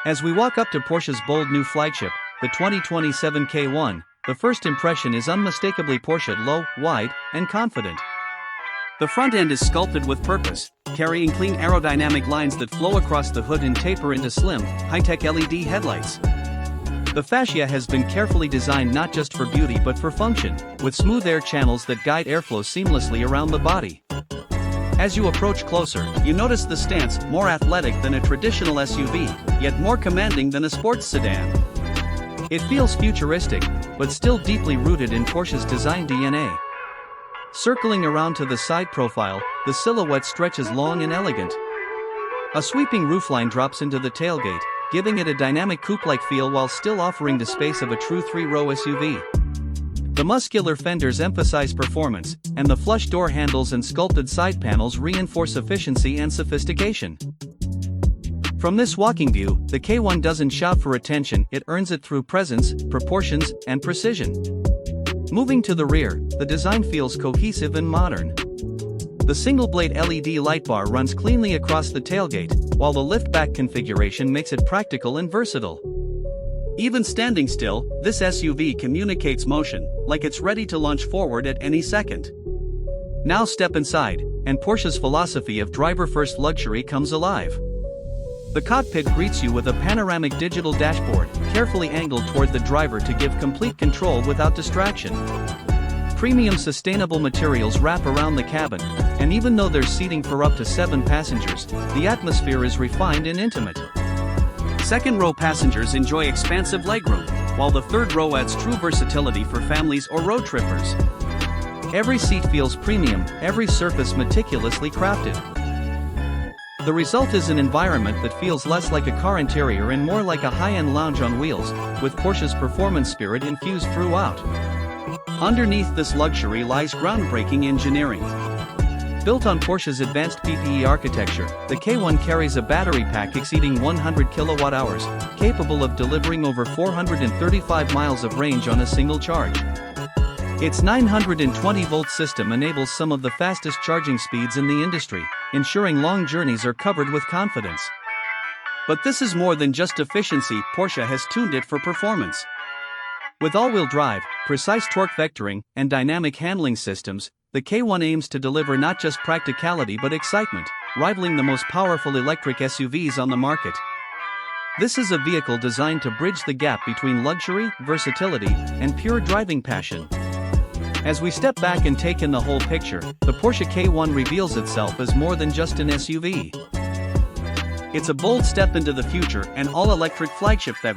As we walk up to Porsche's bold new flagship, the 2027 K1, the first impression is unmistakably Porsche, low, wide, and confident. The front end is sculpted with purpose, carrying clean aerodynamic lines that flow across the hood and taper into slim, high-tech LED headlights. The fascia has been carefully designed not just for beauty but for function, with smooth air channels that guide airflow seamlessly around the body. As you approach closer, you notice the stance, more athletic than a traditional SUV, yet more commanding than a sports sedan. It feels futuristic, but still deeply rooted in Porsche's design DNA. Circling around to the side profile, the silhouette stretches long and elegant. A sweeping roofline drops into the tailgate, giving it a dynamic coupe-like feel while still offering the space of a true three-row SUV. The muscular fenders emphasize performance, and the flush door handles and sculpted side panels reinforce efficiency and sophistication. From this walking view, the K1 doesn't shout for attention, it earns it through presence, proportions, and precision. Moving to the rear, the design feels cohesive and modern. The single-blade LED light bar runs cleanly across the tailgate, while the lift-back configuration makes it practical and versatile. Even standing still, this SUV communicates motion, like it's ready to launch forward at any second. Now step inside, and Porsche's philosophy of driver-first luxury comes alive. The cockpit greets you with a panoramic digital dashboard, carefully angled toward the driver to give complete control without distraction. Premium sustainable materials wrap around the cabin, and even though there's seating for up to 7 passengers, the atmosphere is refined and intimate. Second-row passengers enjoy expansive legroom, while the third row adds true versatility for families or road trippers. Every seat feels premium, every surface meticulously crafted. The result is an environment that feels less like a car interior and more like a high-end lounge on wheels, with Porsche's performance spirit infused throughout. Underneath this luxury lies groundbreaking engineering. Built on Porsche's advanced PPE architecture, the K1 carries a battery pack exceeding 100 kilowatt-hours, capable of delivering over 435 miles of range on a single charge. Its 920-volt system enables some of the fastest charging speeds in the industry, ensuring long journeys are covered with confidence. But this is more than just efficiency, Porsche has tuned it for performance. With all-wheel drive, precise torque vectoring, and dynamic handling systems, the K1 aims to deliver not just practicality but excitement, rivaling the most powerful electric SUVs on the market. This is a vehicle designed to bridge the gap between luxury, versatility, and pure driving passion. As we step back and take in the whole picture, the Porsche K1 reveals itself as more than just an SUV. It's a bold step into the future, an all-electric flagship that